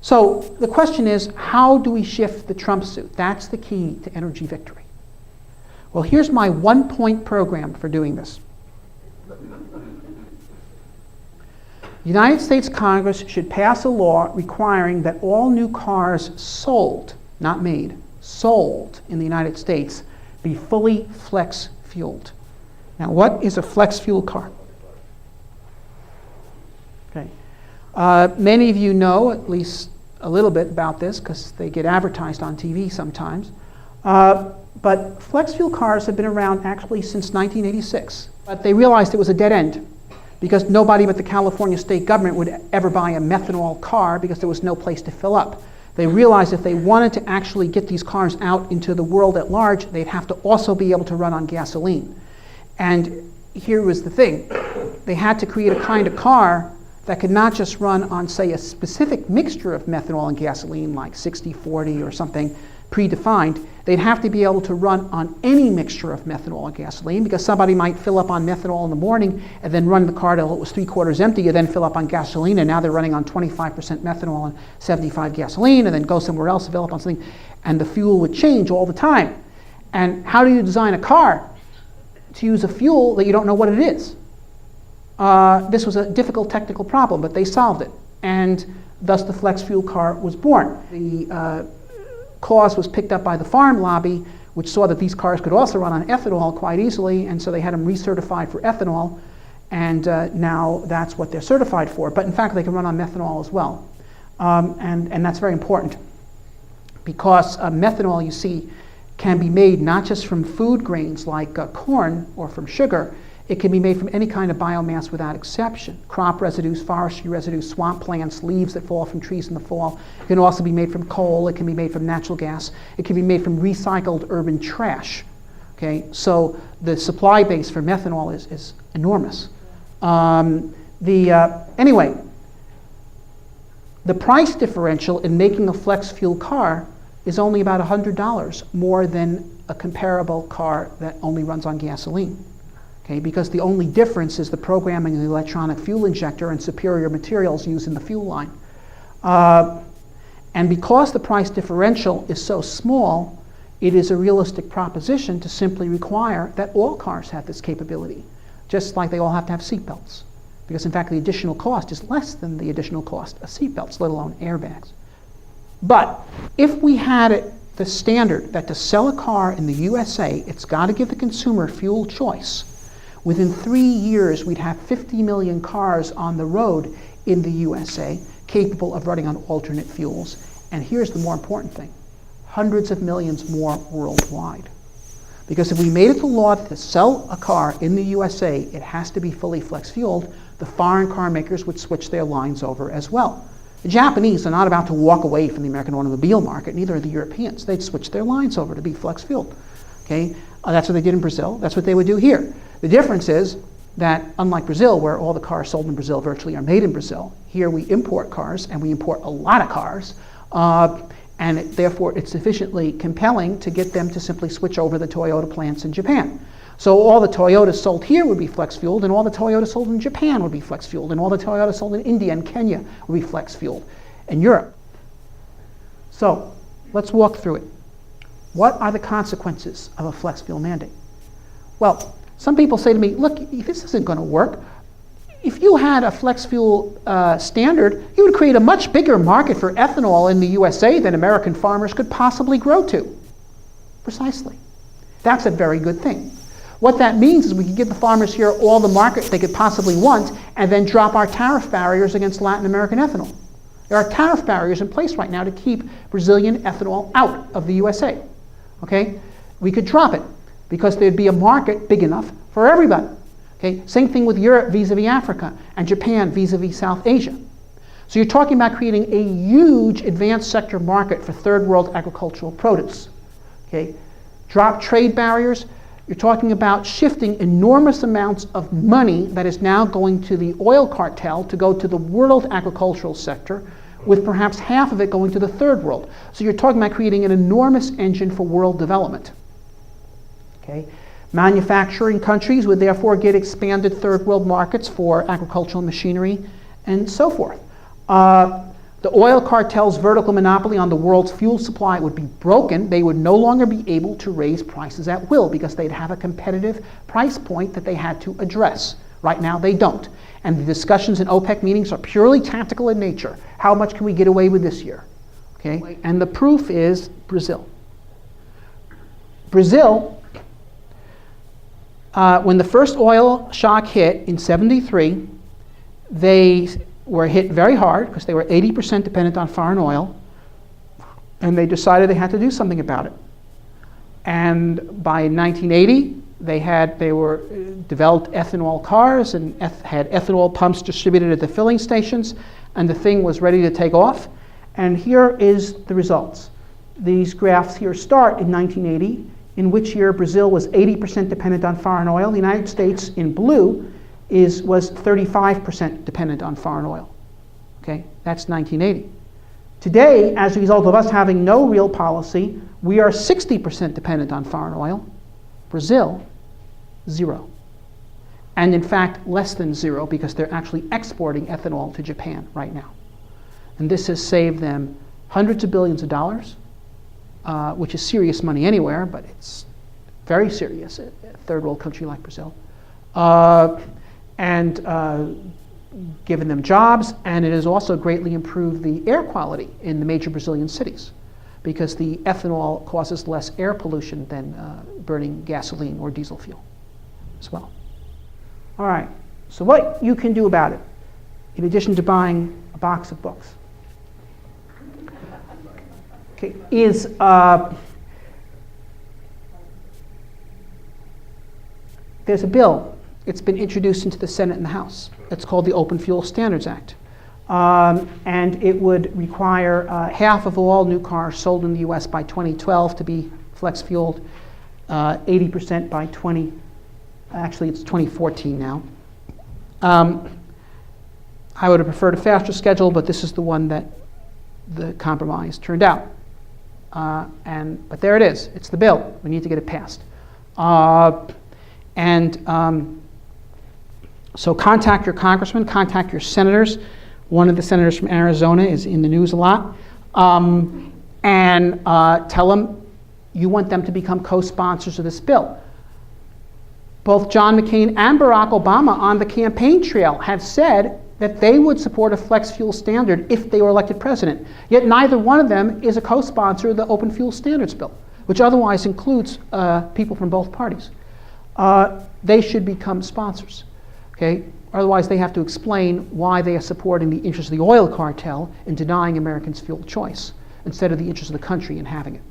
So the question is, how do we shift the Trump suit? That's the key to energy victory. Well, here's my one-point program for doing this. The United States Congress should pass a law requiring that all new cars sold, not made, sold in the United States be fully flex-fueled. Now, what is a flex-fuel car? Okay. Many of you know at least a little bit about this because they get advertised on TV sometimes. But flex-fuel cars have been around actually since 1986. But they realized it was a dead end because nobody but the California state government would ever buy a methanol car because there was no place to fill up. They realized if they wanted to actually get these cars out into the world at large, they'd have to also be able to run on gasoline. And here was the thing. They had to create a kind of car that could not just run on, say, a specific mixture of methanol and gasoline, like 60-40 or something predefined. They'd have to be able to run on any mixture of methanol and gasoline, because somebody might fill up on methanol in the morning and then run the car till it was 3/4 empty, and then fill up on gasoline, and now they're running on 25% methanol and 75 gasoline, and then go somewhere else, fill up on something, and the fuel would change all the time. And how do you design a car to use a fuel that you don't know what it is? This was a difficult technical problem, but they solved it, and thus the flex fuel car was born. The cause was picked up by the farm lobby, which saw that these cars could also run on ethanol quite easily, and so they had them recertified for ethanol, and now that's what they're certified for. But in fact, they can run on methanol as well, and that's very important, because methanol, you see, can be made not just from food grains like corn or from sugar. It can be made from any kind of biomass without exception. Crop residues, forestry residues, swamp plants, leaves that fall from trees in the fall. It can also be made from coal. It can be made from natural gas. It can be made from recycled urban trash. Okay, so the supply base for methanol is enormous. Anyway, the price differential in making a flex fuel car is only about $100 more than a comparable car that only runs on gasoline. Okay, because the only difference is the programming of the electronic fuel injector and superior materials used in the fuel line. And because the price differential is so small, it is a realistic proposition to simply require that all cars have this capability, just like they all have to have seatbelts. Because in fact, the additional cost is less than the additional cost of seatbelts, let alone airbags. But if we had it the standard that to sell a car in the USA, it's got to give the consumer fuel choice. Within 3 years, we'd have 50 million cars on the road in the USA capable of running on alternate fuels. And here's the more important thing, hundreds of millions more worldwide. Because if we made it the law that to sell a car in the USA, it has to be fully flex-fueled, the foreign car makers would switch their lines over as well. The Japanese are not about to walk away from the American automobile market, neither are the Europeans. They'd switch their lines over to be flex-fueled. Okay? That's what they did in Brazil. That's what they would do here. The difference is that, unlike Brazil, where all the cars sold in Brazil virtually are made in Brazil, here we import cars, and we import a lot of cars, and therefore it's sufficiently compelling to get them to simply switch over the Toyota plants in Japan. So all the Toyotas sold here would be flex-fueled, and all the Toyotas sold in Japan would be flex-fueled, and all the Toyotas sold in India and Kenya would be flex-fueled, and Europe. So let's walk through it. What are the consequences of a flex-fuel mandate? Well, some people say to me, look, this isn't going to work. If you had a flex fuel standard, you would create a much bigger market for ethanol in the USA than American farmers could possibly grow to. Precisely. That's a very good thing. What that means is we can give the farmers here all the market they could possibly want and then drop our tariff barriers against Latin American ethanol. There are tariff barriers in place right now to keep Brazilian ethanol out of the USA. Okay? We could drop it, because there'd be a market big enough for everybody. Okay? Same thing with Europe vis-a-vis Africa, and Japan vis-a-vis South Asia. So you're talking about creating a huge advanced sector market for third world agricultural produce. Okay? Drop trade barriers. You're talking about shifting enormous amounts of money that is now going to the oil cartel to go to the world agricultural sector, with perhaps half of it going to the third world. So you're talking about creating an enormous engine for world development. Okay? Manufacturing countries would therefore get the third world markets for agricultural machinery and so forth. The oil cartel's vertical monopoly on the world's fuel supply would be broken. They would no longer be able to raise prices at will because they'd have a competitive price point that they had to address. Right now they don't. And the discussions in OPEC meetings are purely tactical in nature. How much can we get away with this year? Okay? And the proof is Brazil. Brazil, when the first oil shock hit in '73, they were hit very hard because they were 80% dependent on foreign oil, and they decided they had to do something about it. And by 1980, they developed ethanol cars and had ethanol pumps distributed at the filling stations, and the thing was ready to take off. And here is the results. These graphs here start in 1980, in which year Brazil was 80% dependent on foreign oil. The United States, in blue, was 35% dependent on foreign oil. Okay, that's 1980. Today, as a result of us having no real policy, we are 60% dependent on foreign oil. Brazil, 0. And in fact, less than 0 because they're actually exporting ethanol to Japan right now. And this has saved them hundreds of billions of dollars, which is serious money anywhere, but it's very serious in a third world country like Brazil. And given them jobs, and it has also greatly improved the air quality in the major Brazilian cities because the ethanol causes less air pollution than burning gasoline or diesel fuel as well. All right, so what you can do about it, in addition to buying a box of books, okay, is there's a bill. It's been introduced into the Senate and the House. It's called the Open Fuel Standards Act. And it would require half of all new cars sold in the US by 2012 to be flex-fueled, 80% by actually it's 2014 now. I would have preferred a faster schedule, but this is the one that the compromise turned out. But there it is. It's the bill. We need to get it passed. So contact your congressman, contact your senators. One of the senators from Arizona is in the news a lot. And tell them you want them to become co-sponsors of this bill. Both John McCain and Barack Obama on the campaign trail have said that they would support a flex fuel standard if they were elected president. Yet neither one of them is a co-sponsor of the Open Fuel Standards Bill, which otherwise includes people from both parties. They should become sponsors. Okay? Otherwise, they have to explain why they are supporting the interests of the oil cartel and denying Americans fuel choice instead of the interests of the country in having it.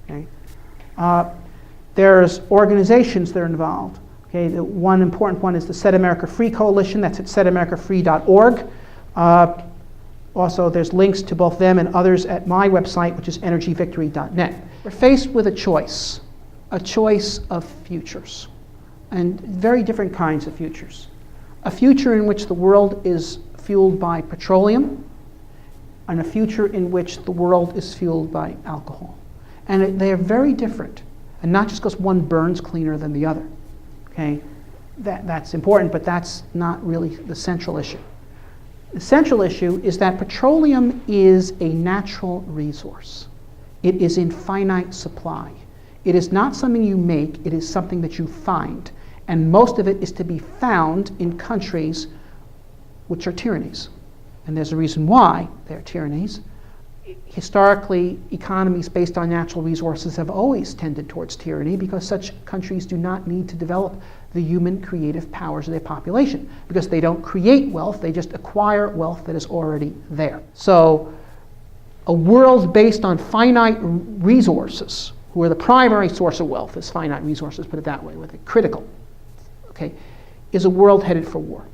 Okay? There's organizations that are involved. Okay? The one important one is the Set America Free Coalition. That's at setamericafree.org. Also, there's links to both them and others at my website, which is energyvictory.net. We're faced with a choice of futures, and very different kinds of futures. A future in which the world is fueled by petroleum, and a future in which the world is fueled by alcohol. And they are very different, and not just because one burns cleaner than the other. Okay? That's important, but that's not really the central issue. The central issue is that petroleum is a natural resource. It is in finite supply. It is not something you make, it is something that you find. And most of it is to be found in countries which are tyrannies. And there's a reason why they're tyrannies. Historically, economies based on natural resources have always tended towards tyranny because such countries do not need to develop the human creative powers of their population because they don't create wealth, they just acquire wealth that is already there. So a world based on finite resources, where the primary source of wealth is finite resources, put it that way, with it critical, okay, is a world headed for war.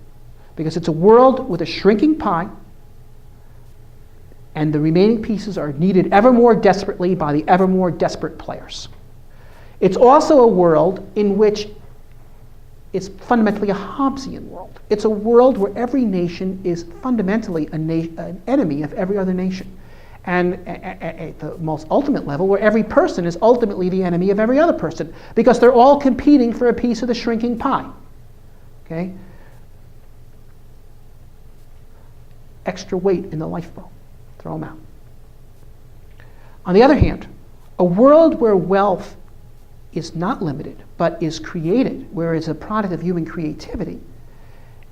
Because it's a world with a shrinking pie, and the remaining pieces are needed ever more desperately by the ever more desperate players. It's also a world in which it's fundamentally a Hobbesian world. It's a world where every nation is fundamentally an enemy of every other nation. And at the most ultimate level, where every person is ultimately the enemy of every other person, because they're all competing for a piece of the shrinking pie. Okay? extra weight in the lifeboat. Throw them out. On the other hand, a world where wealth is not limited, but is created, where it's a product of human creativity,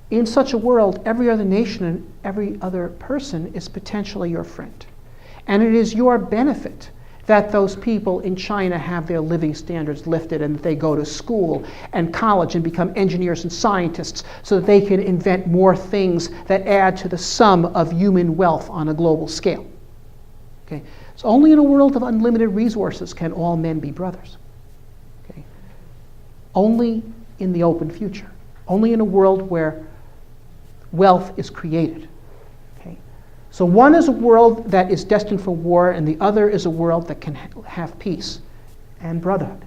in such a world, every other nation and every other person is potentially your friend. And it is your benefit that those people in China have their living standards lifted and that they go to school and college and become engineers and scientists so that they can invent more things that add to the sum of human wealth on a global scale. Okay? So only in a world of unlimited resources can all men be brothers. Okay? Only in the open future. Only in a world where wealth is created. Okay? So one is a world that is destined for war, and the other is a world that can have peace and brotherhood.